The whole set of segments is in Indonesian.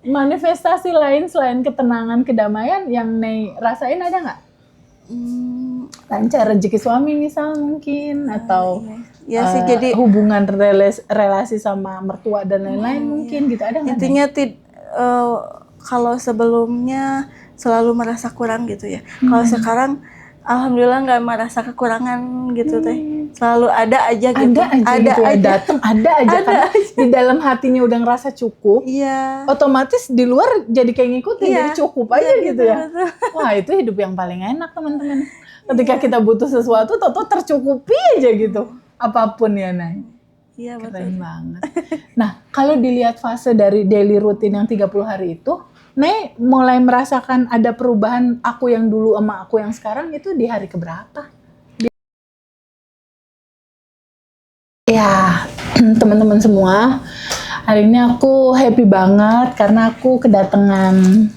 manifestasi lain selain ketenangan, kedamaian yang Nei rasain ada nggak? Lancar rezeki suami misal mungkin, atau iya sih, jadi hubungan relasi sama mertua dan lain-lain mungkin gitu, ada nggak? intinya kalau sebelumnya selalu merasa kurang gitu ya. Kalau sekarang alhamdulillah nggak merasa kekurangan gitu teh. Selalu ada aja gitu. Datang ada aja karena di dalam hatinya udah ngerasa cukup. Iya. Otomatis di luar jadi kayak ngikutin, jadi cukup aja gitu ya. Betul. Wah, itu hidup yang paling enak teman-teman. Ketika kita butuh sesuatu, toto tercukupi aja gitu. Apapun ya, Nay. Iya, betul. Keren banget. Nah, kalau dilihat fase dari daily routine yang 30 hari itu, Nay mulai merasakan ada perubahan aku yang dulu sama aku yang sekarang itu di hari keberapa? Ya, teman-teman semua, hari ini aku happy banget karena aku kedatangan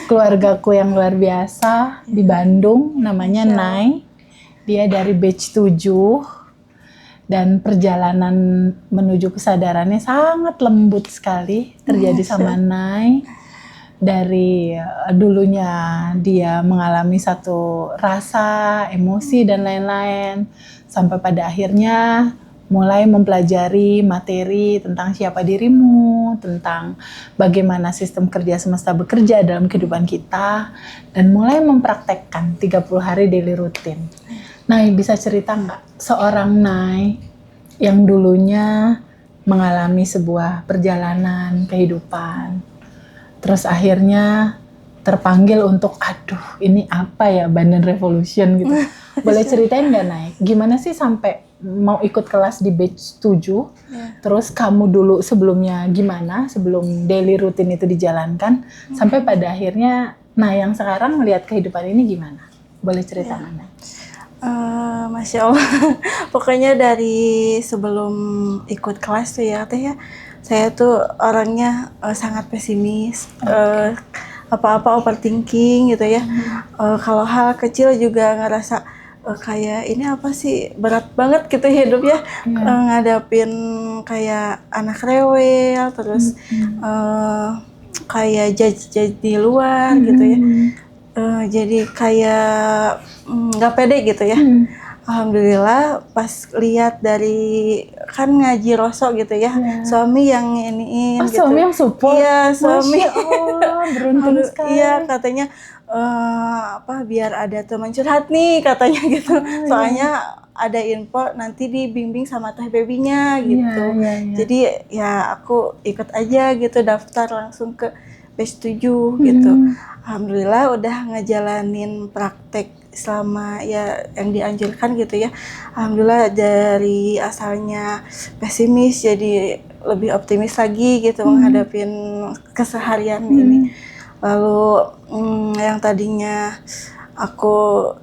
keluargaku yang luar biasa di Bandung, namanya Nay. Dia dari batch 7 dan perjalanan menuju kesadarannya sangat lembut sekali terjadi sama Nay. Dari dulunya dia mengalami satu rasa, emosi dan lain-lain, sampai pada akhirnya mulai mempelajari materi tentang siapa dirimu, tentang bagaimana sistem kerja semesta bekerja dalam kehidupan kita, dan mulai mempraktekkan 30 hari daily routine. Nay, bisa cerita nggak seorang Nay yang dulunya mengalami sebuah perjalanan kehidupan, terus akhirnya terpanggil untuk, aduh ini apa ya, Bandan Revolution gitu. Boleh ceritain nggak, Nay? Gimana sih sampai mau ikut kelas di batch 7? Terus kamu dulu sebelumnya gimana, sebelum daily routine itu dijalankan, sampai pada akhirnya, nah yang sekarang melihat kehidupan ini gimana? Boleh cerita nggak, Nay? Masya Allah. Pokoknya dari sebelum ikut kelas tuh ya, Teh ya, saya tuh orangnya sangat pesimis, apa-apa overthinking gitu ya. Kalau hal kecil juga ngerasa kayak ini apa sih, berat banget gitu hidup ya. Ngadapin kayak anak rewel, terus kayak judge di luar gitu ya. Jadi kayak nggak pede gitu ya. Alhamdulillah pas lihat dari kan ngaji rosok gitu ya, suami yang iniin gitu. Suami yang support. Iya, suami. Masya Allah, beruntung sekali. Iya, katanya biar ada teman curhat nih katanya gitu. Soalnya ada info nanti dibimbing sama teh babynya gitu. Jadi ya aku ikut aja gitu, daftar langsung ke batch 7 gitu. Alhamdulillah udah ngejalanin praktek selama ya yang dianjurkan gitu ya. Alhamdulillah dari asalnya pesimis jadi lebih optimis lagi gitu menghadapin keseharian ini. Lalu yang tadinya aku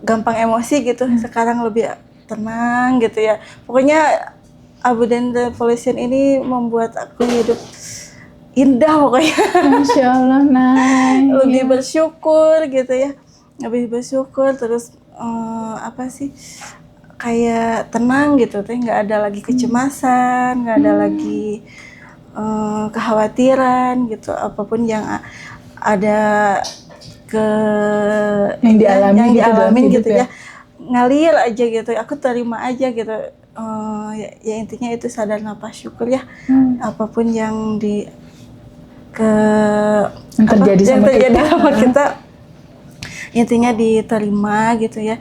gampang emosi gitu, sekarang lebih tenang gitu ya. Pokoknya Bandan Revolution ini membuat aku hidup indah pokoknya. Masya Allah, Nay. Lebih bersyukur gitu ya. Lebih bersyukur, terus kayak tenang gitu, teh nggak ada lagi kecemasan, nggak ada lagi kekhawatiran gitu, apapun yang ada yang dialamin gitu ya, ngalir aja gitu, aku terima aja gitu. Ya intinya itu sadar nafas syukur ya, apapun yang terjadi sama kita intinya diterima gitu ya,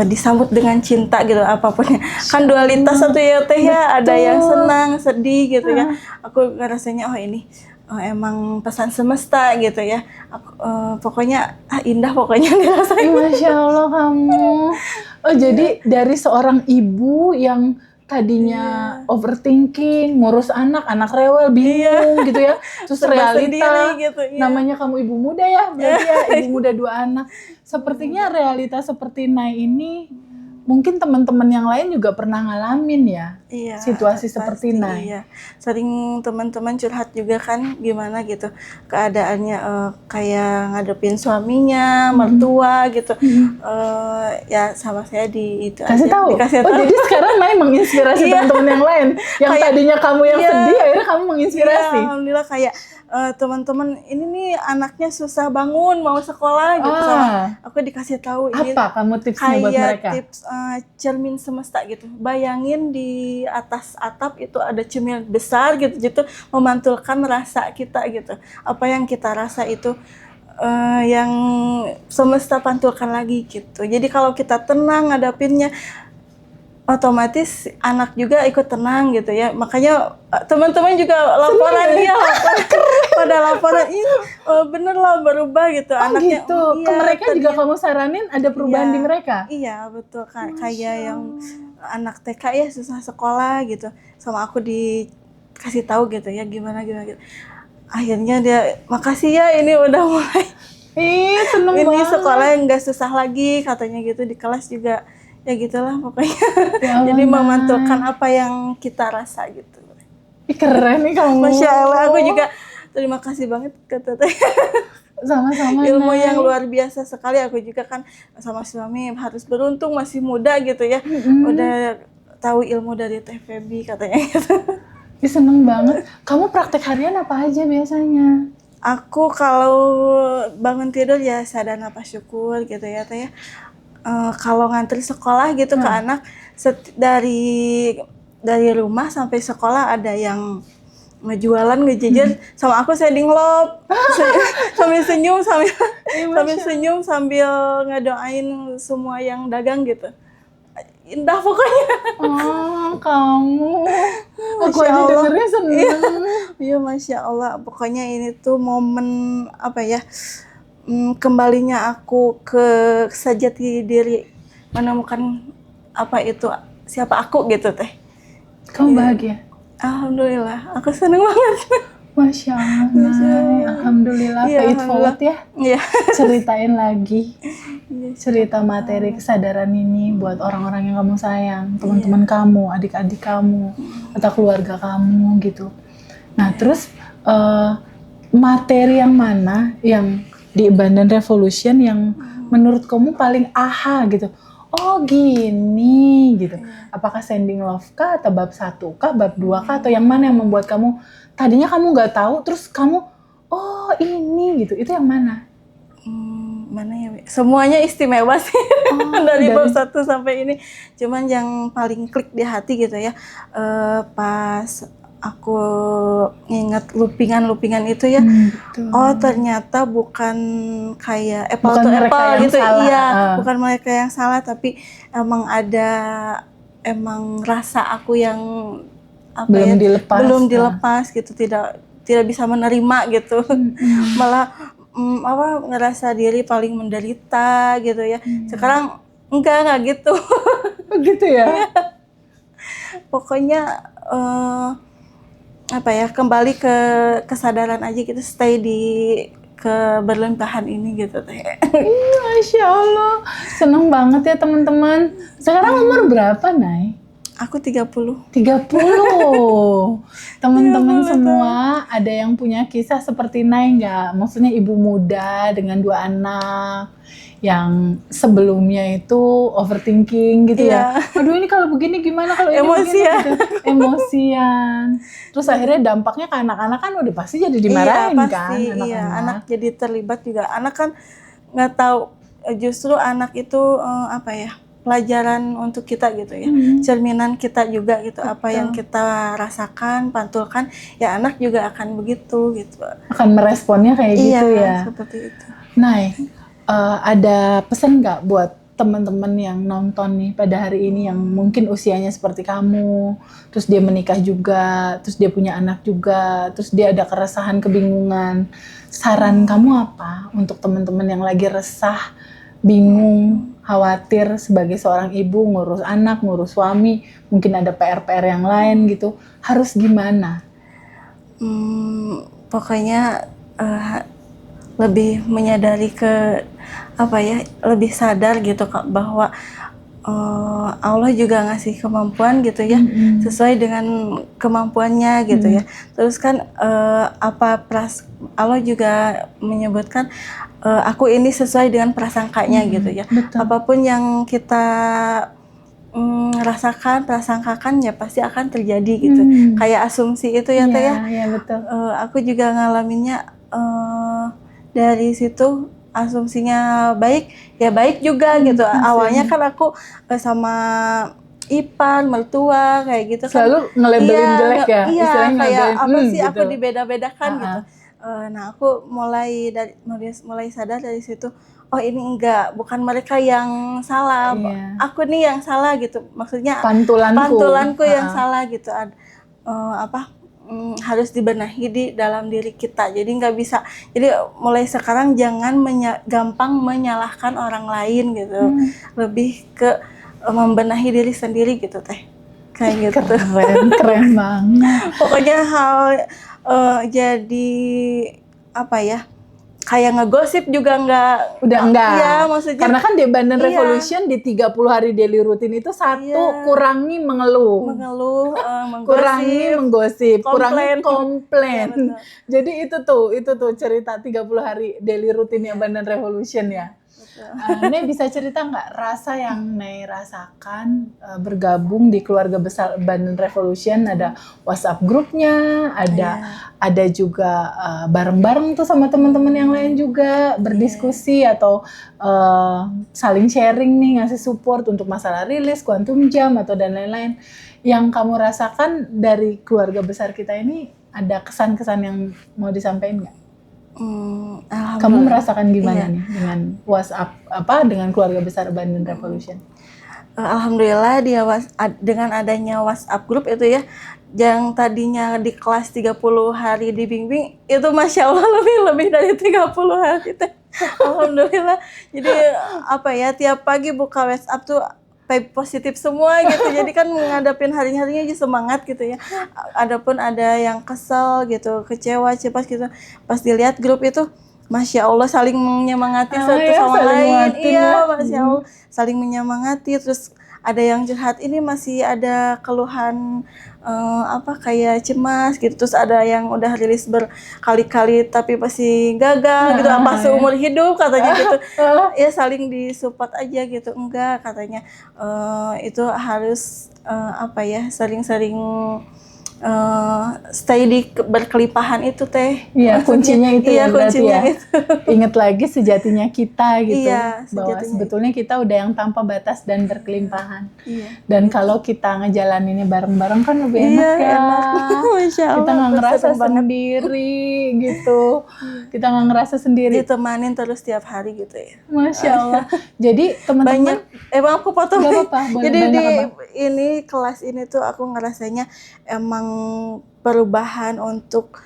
disambut dengan cinta gitu apapun. Kan dualitas satu ya Teh ya, ada yang senang, sedih gitu ya. Aku rasanya ini emang pesan semesta gitu ya. Pokoknya indah pokoknya dirasain. Masya Allah kamu. Jadi dari seorang ibu yang tadinya overthinking, ngurus anak rewel, bingung gitu ya. Terus realita, gitu, namanya kamu ibu muda ya, berarti ya ibu muda 2 anak. Sepertinya realita seperti Nay ini, mungkin teman-teman yang lain juga pernah ngalamin ya. Iya, situasi seperti pasti Nay. iya. Sering teman-teman curhat juga kan gimana gitu keadaannya, kayak ngadepin suaminya, mertua gitu. Ya sama saya di itu Kasih aja, tahu. dikasih Oh, tahu. jadi sekarang Nay menginspirasi Iya. teman-teman yang lain. Yang Kayak- tadinya kamu yang iya. sedih, akhirnya kamu Iya, menginspirasi. alhamdulillah kayak teman-teman ini nih anaknya susah bangun mau sekolah gitu sama aku dikasih tahu ini Apa kamu tipsnya buat kayak mereka? tips cermin semesta gitu. Bayangin di atas atap itu ada cermin besar gitu, gitu memantulkan rasa kita gitu. Apa yang kita rasa itu yang semesta pantulkan lagi gitu. Jadi kalau kita tenang ngadapinnya, otomatis anak juga ikut tenang gitu ya. Makanya teman-teman juga laporan dia pada laporan ini bener lah berubah gitu anaknya. Gitu. Iya, Ke mereka juga ternyata- kamu saranin ada perubahan Iya, di mereka? Iya betul, kayak yang anak TK ya susah sekolah gitu, sama aku dikasih tahu gitu ya gimana gitu. Akhirnya dia makasih ya ini udah mulai Ih, seneng ini banget. sekolah yang nggak susah lagi katanya gitu, di kelas juga ya gitulah pokoknya. Ya Allah, Jadi Nay. memantulkan apa yang kita rasa gitu. Ih, keren nih kamu. Masya Allah, aku juga terima kasih banget ke Teteh. Sama-sama, Ilmu Nay. yang luar biasa sekali. Aku juga kan sama suami harus beruntung masih muda gitu ya. Udah tahu ilmu dari Teh Febi katanya gitu. Ih, seneng banget. Kamu praktek harian apa aja biasanya? Aku kalau bangun tidur ya sadar nafas syukur gitu ya Teh ya. Kalau ngantri sekolah gitu ke anak dari rumah sampai sekolah ada yang ngejualan ngejejer sama aku saya dinglop sambil senyum sambil ngedoain semua yang dagang gitu, indah pokoknya. Oh, kamu. Aku Masya aja Allah. dengernya seneng. Iya Masya Allah, pokoknya ini tuh momen apa ya, kembalinya aku ke sejati diri, menemukan apa itu siapa aku gitu Teh. Kamu bahagia? Alhamdulillah, aku seneng banget. Masya Allah, Nay. Alhamdulillah, Iya, pay it alhamdulillah. forward ya. Iya. Ceritain lagi cerita materi kesadaran ini buat orang-orang yang kamu sayang, teman-teman kamu, adik-adik kamu, atau keluarga kamu gitu. Nah, terus materi yang mana yang di Abundant Revolution yang menurut kamu paling aha gitu? Oh gini gitu. Apakah Sending Love kah, atau bab 1 kah, bab 2 kah, atau yang mana yang membuat kamu tadinya kamu nggak tahu, terus kamu oh ini gitu, itu yang mana? Mana ya? Semuanya istimewa sih. Dari bab 1 sampai ini. Cuman yang paling klik di hati gitu ya. Pas aku nginget loopingan itu ya. Betul. Oh ternyata bukan kayak apple Bukan to mereka apple yang gitu. salah. Iya, bukan mereka yang salah, tapi emang rasa aku yang apa Belum ya, dilepas. belum dilepas gitu, tidak bisa menerima gitu. Malah ngerasa diri paling menderita gitu ya. Sekarang enggak gitu. Begitu ya. Pokoknya kembali ke kesadaran aja gitu, stay di keberlimpahan ini gitu Teh. Masya Allah, seneng banget ya teman-teman. Sekarang umur berapa, Nay? Aku 30. 30. Teman-teman semua ada yang punya kisah seperti Nay nggak? Maksudnya ibu muda dengan 2 anak yang sebelumnya itu overthinking gitu ya. Aduh ini kalau begini gimana, kalau ini begini gitu. Emosian. Terus akhirnya dampaknya ke anak-anak kan udah pasti jadi dimarahin pasti, kan anak-anak. Iya, anak jadi terlibat juga. Anak kan nggak tahu, justru anak itu pelajaran untuk kita gitu ya, cerminan kita juga gitu. Betul. Apa yang kita rasakan, pantulkan, ya anak juga akan begitu gitu. Akan meresponnya kayak gitu ya. Iya, seperti itu. Nah, ada pesan nggak buat teman-teman yang nonton nih pada hari ini yang mungkin usianya seperti kamu, terus dia menikah juga, terus dia punya anak juga, terus dia ada keresahan, kebingungan. Saran kamu apa untuk teman-teman yang lagi resah, bingung, khawatir sebagai seorang ibu, ngurus anak, ngurus suami, mungkin ada PR-PR yang lain gitu, harus gimana? Pokoknya lebih menyadari lebih sadar gitu Kak, bahwa Allah juga ngasih kemampuan gitu ya, sesuai dengan kemampuannya gitu ya. Terus kan Allah juga menyebutkan aku ini sesuai dengan prasangkanya gitu ya. Betul. Apapun yang kita rasakan, prasangkakan ya pasti akan terjadi gitu. Kayak asumsi itu ya Teh ya. Iya betul. Aku juga ngalaminnya dari situ. Asumsinya baik, ya baik juga gitu. Awalnya kan aku sama ipar, mertua kayak gitu kan. Selalu ngelabelin jelek ya? Iya, Istilahnya kayak ngelabelin, apa sih gitu. aku dibeda-bedakan gitu. Nah aku mulai sadar dari situ. Oh ini enggak, bukan mereka yang salah, aku nih yang salah gitu. Maksudnya pantulanku yang salah gitu. Harus dibenahi di dalam diri kita. Jadi nggak bisa. Jadi mulai sekarang jangan gampang menyalahkan orang lain gitu. Lebih ke membenahi diri sendiri gitu Teh. Kayak gitu. Keren banget. Pokoknya jadi apa ya? Kayak ngegosip juga udah enggak. Iya, maksudnya karena kan di Bandan Revolution di 30 hari daily routine itu kurangi mengeluh, menggosip, kurangi menggosip, kurangi komplain. Ya, jadi itu tuh cerita 30 hari daily routine yang Bandan Revolution ya. Nih bisa cerita nggak rasa yang Nei rasakan bergabung di keluarga besar Bandan Revolution? Ada WhatsApp grupnya, ada juga bareng-bareng tuh sama teman-teman yang lain juga berdiskusi atau saling sharing nih, ngasih support untuk masalah rilis, quantum jam atau dan lain-lain. Yang kamu rasakan dari keluarga besar kita ini, ada kesan-kesan yang mau disampaikan nggak? Kamu merasakan gimana nih dengan WhatsApp dengan keluarga besar Bandan Revolution? Alhamdulillah dengan adanya WhatsApp group itu ya, yang tadinya di kelas 30 hari dibimbing itu Masya Allah lebih dari 30 hari teh. Alhamdulillah. Jadi tiap pagi buka WhatsApp tuh positif semua gitu. Jadi kan menghadapin harinya aja semangat gitu ya. Adapun ada yang kesel gitu, kecewa, cepat gitu. Pas dilihat grup itu, Masya Allah saling menyemangati satu sama lain. Iya, Masya Allah saling menyemangati. Terus ada yang curhat, ini masih ada keluhan kayak cemas gitu. Terus ada yang udah rilis berkali-kali tapi pasti gagal gitu, apa seumur hidup katanya gitu. Ya saling disupport aja gitu. Enggak katanya, itu harus sering-sering stay di berkelimpahan itu Teh. Iya, kuncinya itu ya berarti ya. Itu. Ingat lagi sejatinya kita gitu. Iya, bahwa sebetulnya kita udah yang tanpa batas dan berkelimpahan. Iya. Dan kalau kita ngejalaninnya bareng-bareng kan lebih enak ya. Kita nggak ngerasa sendiri gitu. Kita nggak ngerasa sendiri. Ditemanin terus tiap hari gitu ya. Masya Allah. Jadi teman-teman. Emang aku potong. Gak apa-apa. Jadi di kelas ini tuh aku ngerasanya emang perubahan untuk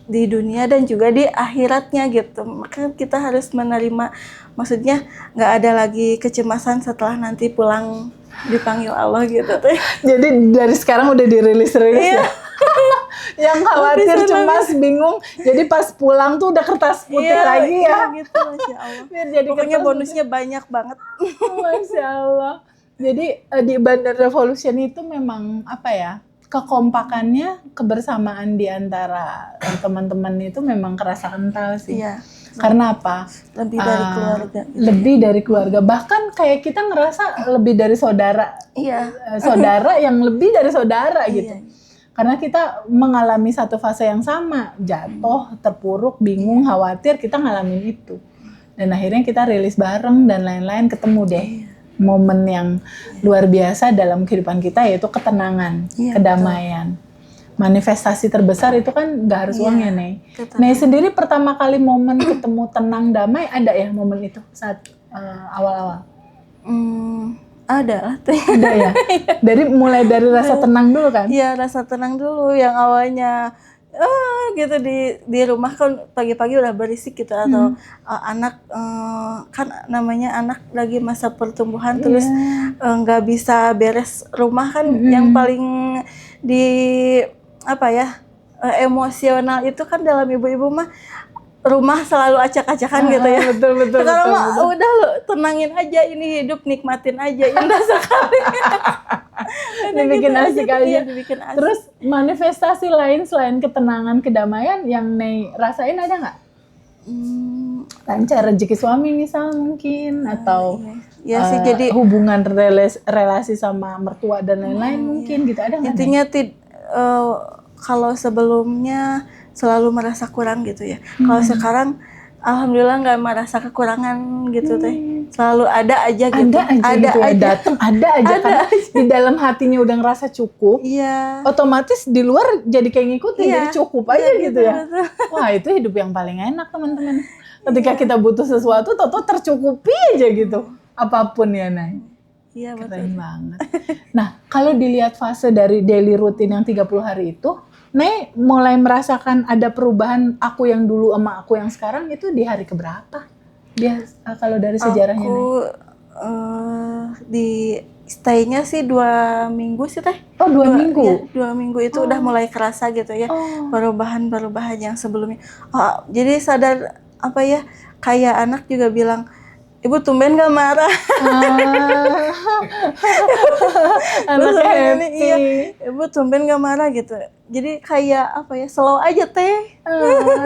di dunia dan juga di akhiratnya gitu. Maka kita harus menerima, maksudnya nggak ada lagi kecemasan setelah nanti pulang dipanggil Allah gitu. Jadi dari sekarang udah dirilis-rilis ya. Yang khawatir, cemas, bingung. Jadi pas pulang tuh udah kertas putih lagi ya. Gitu, Masya Allah. Biar jadi pokoknya bonusnya banyak banget. Masya Allah. Jadi di Bandan Revolution itu memang kekompakannya, kebersamaan di antara teman-teman itu memang kerasa kental sih. Iya. Karena apa? Lebih dari keluarga. Lebih dari keluarga. Bahkan kayak kita ngerasa lebih dari saudara. Iya. Saudara yang lebih dari saudara gitu. Karena kita mengalami satu fase yang sama. Jatuh, terpuruk, bingung, khawatir. Kita ngalamin itu. Dan akhirnya kita rilis bareng dan lain-lain, ketemu deh. Momen yang luar biasa dalam kehidupan kita, yaitu ketenangan, kedamaian. Manifestasi terbesar itu kan nggak harus uang ya, Nei. Nei sendiri pertama kali momen ketemu tenang, damai, ada ya momen itu saat awal-awal? Ada lah. Ada ya? Mulai dari rasa tenang dulu kan? Iya, rasa tenang dulu. Yang awalnya gitu di rumah kan pagi-pagi udah berisik gitu, atau anak kan namanya anak lagi masa pertumbuhan, terus nggak bisa beres rumah kan. Yang paling emosional itu kan dalam ibu-ibu mah rumah selalu acak-acakan gitu ya. Betul. Sekarang mah udah lo tenangin aja, ini hidup nikmatin aja, indah sekali. Dibikin asik aja. Iya, dibikin asik. Terus manifestasi lain selain ketenangan, kedamaian yang Nei rasain ada nggak? Lancar rezeki suami misal mungkin, atau iya sih, jadi hubungan relasi sama mertua dan lain-lain mungkin gitu, ada nggak? intinya kalau sebelumnya selalu merasa kurang gitu ya. Kalau sekarang alhamdulillah nggak merasa kekurangan gitu teh. Selalu ada aja gitu. Datang ada aja kan. Di dalam hatinya udah ngerasa cukup. Iya. Otomatis di luar jadi kayak ngikutin, jadi cukup aja gitu ya. Betul. Wah, itu hidup yang paling enak teman-teman. Ketika kita butuh sesuatu, toto tercukupi aja gitu. Apapun ya, Nay. Iya, betul. Keren banget. Nah, kalau dilihat fase dari daily routine yang 30 hari itu, Nay mulai merasakan ada perubahan aku yang dulu sama aku yang sekarang itu di hari keberapa? Dia kalau dari sejarahnya, aku di stay-nya sih 2 minggu sih teh. Oh, 2 minggu? Ya, 2 minggu itu udah mulai kerasa gitu ya. Perubahan-perubahan yang sebelumnya. Jadi sadar apa ya, kayak anak juga bilang, Ibu tumben gak marah. Anaknya happy. Iya, Ibu tumben gak marah gitu. Jadi kayak apa ya, slow aja teh.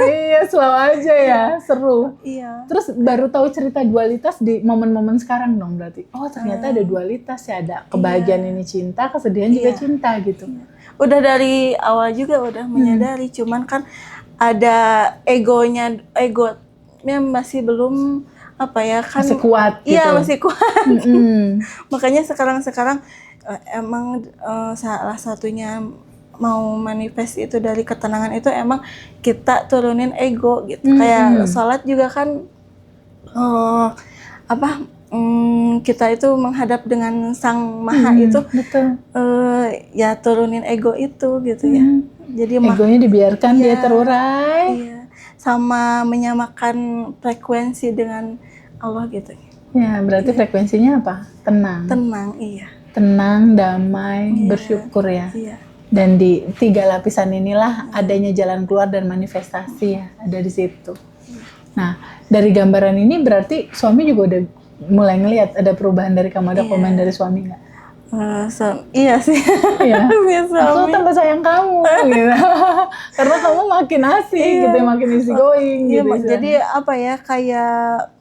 Iya, slow aja ya, seru. Iya. Terus baru tahu cerita dualitas di momen-momen sekarang dong berarti. Oh, ternyata ada dualitas ya, ada kebahagiaan ini cinta, kesedihan juga cinta gitu. Udah dari awal juga udah menyadari, cuman kan ada egonya masih belum apa ya kan, masih kuat gitu. Iya, masih kuat. Makanya sekarang emang salah satunya mau manifest itu dari ketenangan itu emang kita turunin ego gitu. Kayak sholat juga kan kita itu menghadap dengan Sang Maha itu. Betul. Ya turunin ego itu gitu ya. Jadi egonya dibiarkan dia terurai. Iya. Sama menyamakan frekuensi dengan Allah gitu. Ya, berarti frekuensinya apa? Tenang. Tenang, iya. Tenang, damai, bersyukur ya. Iya. Dan di 3 lapisan inilah adanya jalan keluar dan manifestasi ya, ada di situ. Nah, dari gambaran ini berarti suami juga udah mulai ngelihat ada perubahan dari kamu, ada komen dari suami nggak? Iya sih. Iya. Aku tambah sayang kamu gitu. Karena kamu makin asik gitu, makin easy going gitu. Jadi apa ya, kayak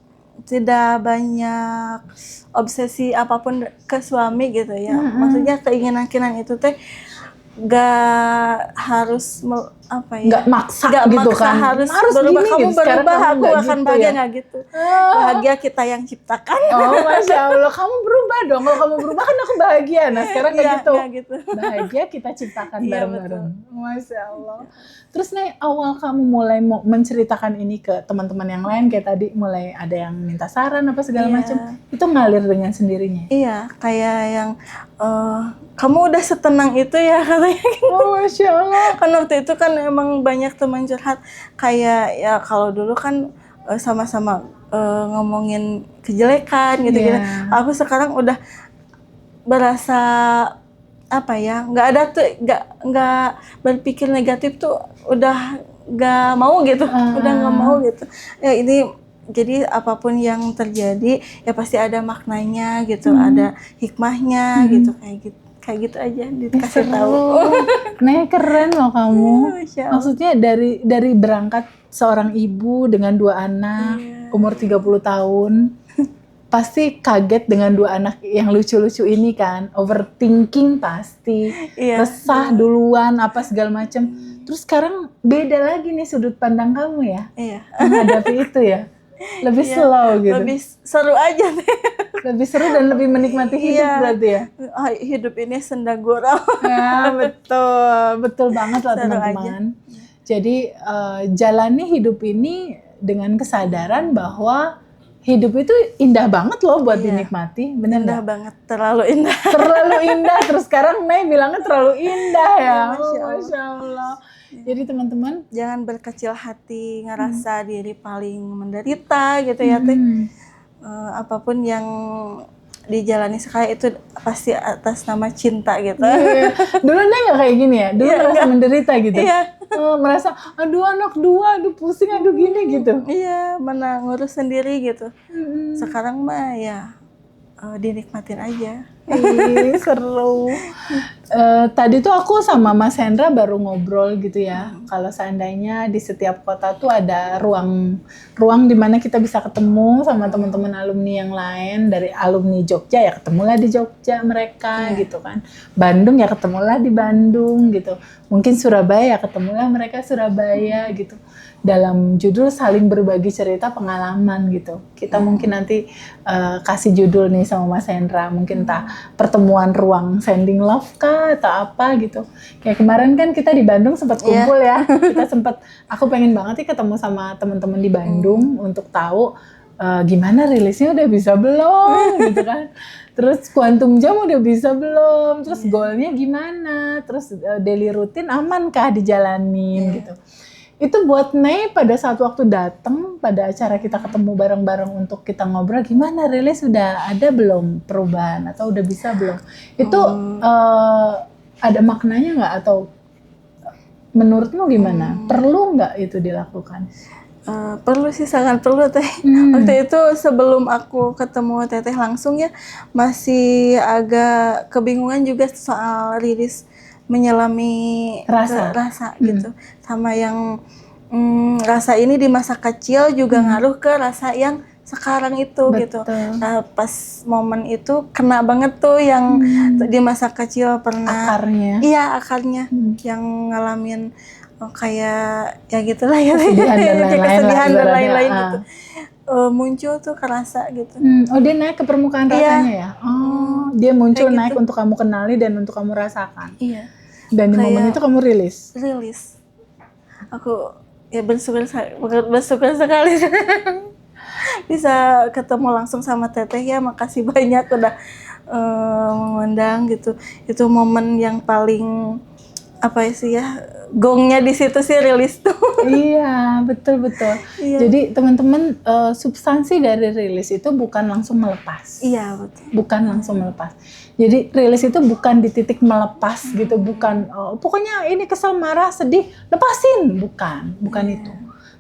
tidak banyak obsesi apapun ke suami gitu ya. Maksudnya keinginan itu teh gak harus gak maksa gitu kan, harus berubah, gini kamu gitu. berubah aku akan gitu bahagia ya? Gak gitu. Bahagia kita yang ciptakan. Oh, Masya Allah, kamu berubah dong. Kalau kamu berubah kan aku bahagia. Nah sekarang gak gitu. Bahagia kita ciptakan bareng-bareng. Masya Allah. Terus nih, awal kamu mulai mau menceritakan ini ke teman-teman yang lain, kayak tadi mulai ada yang minta saran apa segala macam, itu ngalir dengan sendirinya? Iya, kayak yang kamu udah setenang itu ya katanya. Oh, Masya Allah. Kan waktu itu kan emang banyak teman curhat, kayak ya kalau dulu kan sama-sama ngomongin kejelekan gitu-gitu. Aku sekarang udah berasa apa ya, nggak berpikir negatif tuh, udah nggak mau gitu, udah nggak mau gitu. Ya ini jadi apapun yang terjadi ya pasti ada maknanya gitu, ada hikmahnya gitu, kayak gitu aja dikasih tahu. Nih keren loh kamu. Maksudnya dari berangkat seorang ibu dengan 2 anak, umur 30 tahun. Pasti kaget dengan 2 anak yang lucu-lucu ini kan, overthinking pasti, resah duluan apa segala macam. Terus sekarang beda lagi nih sudut pandang kamu ya, menghadapi itu ya, lebih slow gitu. Lebih seru aja deh. Lebih seru dan lebih menikmati hidup berarti ya. Hidup ini senda gurau. Ya betul banget lah teman-teman. Jadi jalani hidup ini dengan kesadaran bahwa hidup itu indah banget loh buat dinikmati, bener indah banget, terlalu indah. Terlalu indah, terus sekarang Nay bilangnya terlalu indah ya. Masya Allah. Jadi teman-teman, jangan berkecil hati, ngerasa diri paling menderita gitu ya teh. Apapun yang dijalani sekali itu pasti atas nama cinta gitu. Iya. Dulu Nay nggak kayak gini ya? Dulu merasa menderita gitu? Iya. Merasa, aduh anak dua, aduh pusing, aduh gini gitu? Iya, mana ngurus sendiri gitu. Sekarang mah ya dinikmatin aja. Ih, seru. Tadi tuh aku sama Mas Hendra baru ngobrol gitu ya. Kalau seandainya di setiap kota tuh ada ruang di mana kita bisa ketemu sama teman-teman alumni yang lain. Dari alumni Jogja ya ketemulah di Jogja mereka gitu kan. Bandung ya ketemulah di Bandung gitu. Mungkin Surabaya ya ketemulah mereka Surabaya gitu. Dalam judul saling berbagi cerita pengalaman gitu. Kita mungkin nanti kasih judul nih sama Mas Hendra, mungkin entah pertemuan ruang sending love kah atau apa gitu. Kayak kemarin kan kita di Bandung sempat kumpul ya. Kita sempat, aku pengen banget sih ketemu sama teman-teman di Bandung untuk tahu gimana rilisnya udah bisa belum gitu kan. Terus Quantum Jam udah bisa belum? Terus goalnya gimana? Terus daily routine aman kah dijalanin gitu. Itu buat Nay pada saat waktu datang pada acara kita ketemu bareng-bareng untuk kita ngobrol, gimana rilis udah ada belum perubahan atau udah bisa belum? Itu ada maknanya nggak atau menurutmu gimana? Perlu nggak itu dilakukan? Perlu sih, sangat perlu Teh. Waktu itu sebelum aku ketemu Teteh langsung ya, masih agak kebingungan juga soal rilis menyelami rasa gitu, sama yang rasa ini di masa kecil juga ngaruh ke rasa yang sekarang itu. Gitu. Nah, pas momen itu kena banget tuh yang di masa kecil pernah akarnya yang ngalamin kayak ya gitulah ya, kesedihan dan lain-lain gitu. Muncul tuh kerasa gitu. Oh, dia naik ke permukaan rasanya ya? Oh, dia muncul kayak naik gitu. Untuk kamu kenali dan untuk kamu rasakan. Iya. Dan di momen itu kamu rilis? Rilis. Aku ya bersyukur sekali bisa ketemu langsung sama Teteh ya. Makasih banyak udah mengundang gitu. Itu momen yang paling apa sih ya, gongnya di situ sih rilis tuh. Iya, betul. Iya. Jadi teman-teman, substansi dari rilis itu bukan langsung melepas. Iya, betul. Bukan langsung melepas. Jadi rilis itu bukan di titik melepas gitu, bukan pokoknya ini kesel, marah, sedih, lepasin, bukan itu.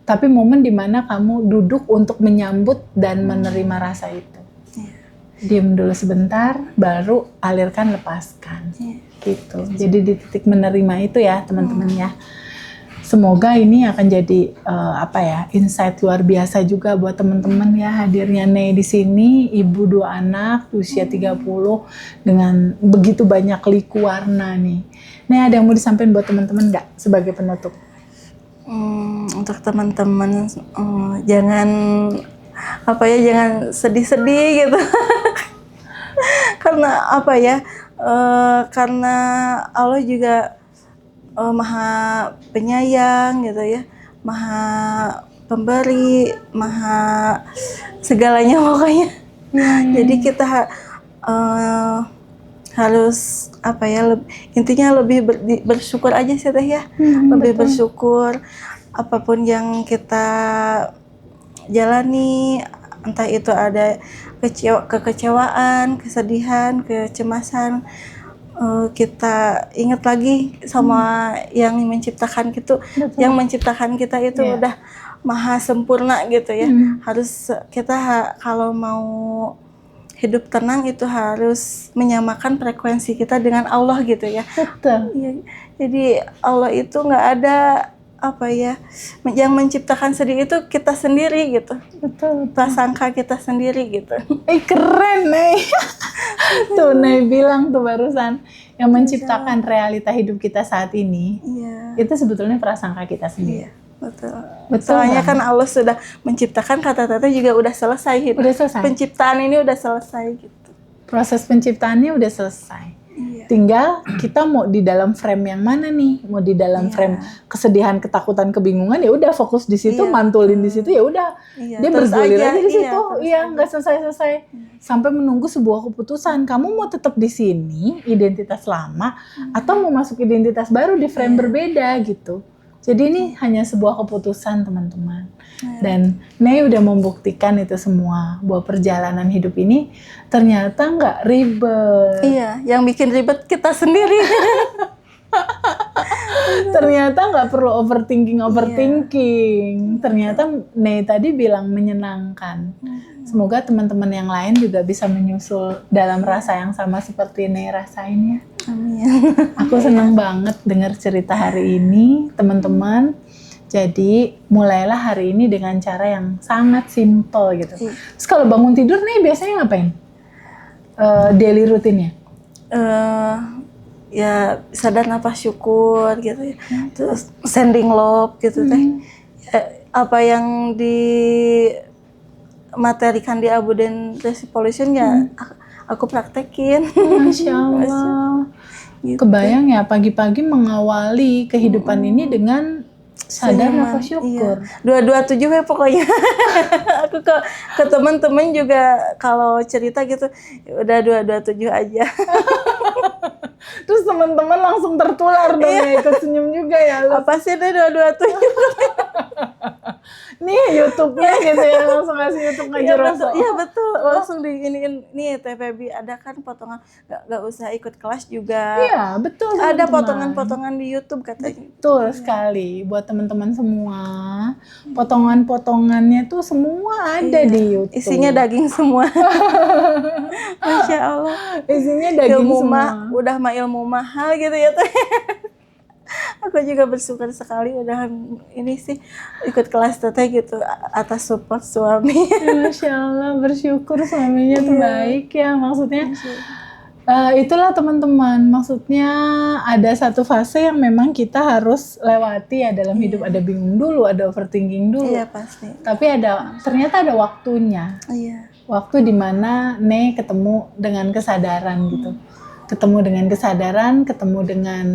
Tapi momen dimana kamu duduk untuk menyambut dan menerima rasa itu. Diam dulu sebentar, baru alirkan, lepaskan. Gitu. Jadi di titik menerima itu ya teman-teman ya. Semoga ini akan jadi insight luar biasa juga buat teman-teman ya, hadirnya Nay di sini, ibu 2 anak usia 30 dengan begitu banyak liku warna nih. Nay, ada yang mau disampaikan buat teman-teman nggak sebagai penutup? Untuk teman-teman jangan sedih-sedih gitu. Karena karena Allah juga maha penyayang gitu ya, maha pemberi, maha segalanya pokoknya. Jadi kita harus intinya lebih bersyukur aja sih Teh ya. Lebih bersyukur apapun yang kita jalani, entah itu ada kekecewaan, kesedihan, kecemasan, kita ingat lagi sama yang menciptakan gitu. Yang menciptakan kita itu udah maha sempurna gitu ya. Harus kita kalau mau hidup tenang itu harus menyamakan frekuensi kita dengan Allah gitu ya. Betul. Ya, jadi Allah itu nggak ada yang menciptakan sedih itu kita sendiri gitu. Betul. Prasangka kita sendiri gitu. Keren Nay. Tuh Nay bilang tuh barusan, yang menciptakan realita hidup kita saat ini, itu sebetulnya prasangka kita sendiri. Betul. Soalnya kan Allah sudah menciptakan, kata Tata juga udah selesai gitu. Udah selesai. Penciptaan ini udah selesai gitu. Proses penciptaannya udah selesai. Tinggal kita mau di dalam frame yang mana nih? Mau di dalam frame kesedihan, ketakutan, kebingungan, ya udah fokus di situ, mantulin di situ, ya udah. Dia bergulir aja di situ. Nggak selesai-selesai. Sampai menunggu sebuah keputusan. Kamu mau tetap di sini, identitas lama, atau mau masuk identitas baru di frame berbeda gitu. Jadi ini hanya sebuah keputusan teman-teman. Dan Nei udah membuktikan itu semua, bahwa perjalanan hidup ini ternyata nggak ribet. Iya, yang bikin ribet kita sendiri. Ternyata nggak perlu overthinking. Ternyata Nei tadi bilang menyenangkan. Semoga teman-teman yang lain juga bisa menyusul dalam rasa yang sama seperti Nei rasain ya. Amin. Aku senang banget dengar cerita hari ini, teman-teman. Jadi mulailah hari ini dengan cara yang sangat simple gitu. Terus kalau bangun tidur nih biasanya ngapain? Daily rutinnya? Ya sadar nafas syukur gitu ya. Terus sending love gitu teh. Apa yang dimaterikan di Abundant Resolution ya aku praktekin. Masya Allah. Gitu. Kebayang ya pagi-pagi mengawali kehidupan ini dengan sadar nafas syukur. Iya. 227 ya pokoknya. Aku ke teman-teman juga kalau cerita gitu udah 227 aja. Terus teman-teman langsung tertular dong ya, ikut senyum juga ya. Apa sih deh 227? Nih YouTube-nya gitu ya, langsung kasih YouTube ngajar Rasul. Iya betul, langsung diiniin nih TVB ada kan potongan nggak usah ikut kelas juga. Iya betul. Ada teman-teman. potongan-potongan di YouTube katanya. Betul sekali, buat teman-teman semua. Potongan-potongannya tuh semua ada di YouTube. Isinya daging semua. Masya Allah. Isinya daging Ilmu semua. udah mah ilmu mahal gitu ya teh. Aku juga bersyukur sekali udah ini sih ikut kelas teteh gitu atas support suami. Masya Allah, bersyukur suaminya tuh baik ya. Maksudnya itulah teman-teman. Maksudnya ada satu fase yang memang kita harus lewati ya dalam hidup. Ada bingung dulu, ada overthinking dulu. Iya pasti. Tapi ternyata ada waktunya. Iya. Waktu dimana Nei ketemu dengan kesadaran gitu. Ketemu dengan kesadaran, ketemu dengan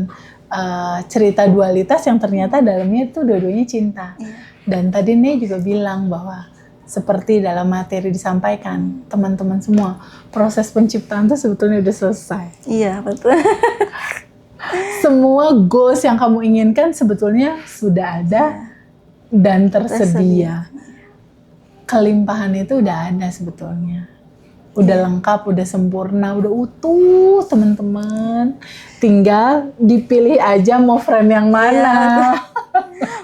cerita dualitas yang ternyata dalamnya itu dua-duanya cinta. Dan tadi Nei juga bilang bahwa seperti dalam materi disampaikan, teman-teman semua, proses penciptaan itu sebetulnya udah selesai. Iya betul. Semua goals yang kamu inginkan sebetulnya sudah ada dan tersedia. Kelimpahan itu udah ada sebetulnya. Udah lengkap, udah sempurna, udah utuh teman-teman. Tinggal dipilih aja mau frame yang mana.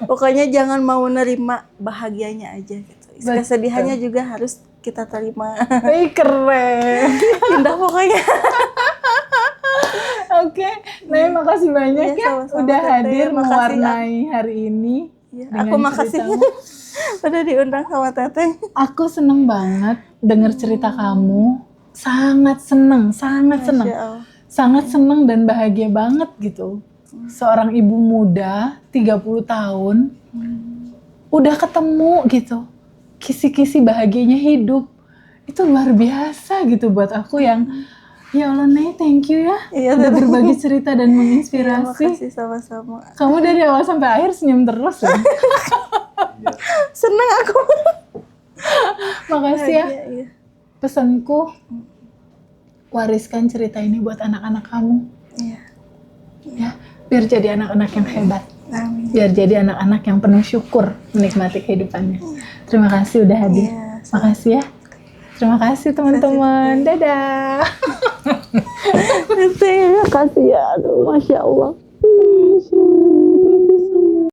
Pokoknya jangan mau nerima bahagianya aja gitu. Kesedihannya juga harus kita terima. Keren. Indah pokoknya. Oke, Nei makasih banyak ya sama-sama, udah Teteh. hadir Makasih, mewarnai hari ini. Aku makasih udah diundang sama Teteh. Aku seneng banget denger cerita kamu. Sangat seneng. Sangat seneng dan bahagia banget gitu. Seorang ibu muda 30 tahun udah ketemu gitu. Kisi-kisi bahagianya hidup. Itu luar biasa gitu buat aku yang ya Allah Nei, thank you ya. Udah berbagi cerita dan menginspirasi. Makasih sama-sama. Kamu dari awal sampai akhir senyum terus ya. Seneng aku. Makasih ya. Iya. Pesanku, wariskan cerita ini buat anak-anak kamu. Iya. Ya, biar jadi anak-anak yang hebat. Amin. Biar jadi anak-anak yang penuh syukur menikmati kehidupannya. Terima kasih udah hadir. Makasih ya. Terima kasih teman-teman. Dadah. Terima kasih ya. Aduh, Masya Allah.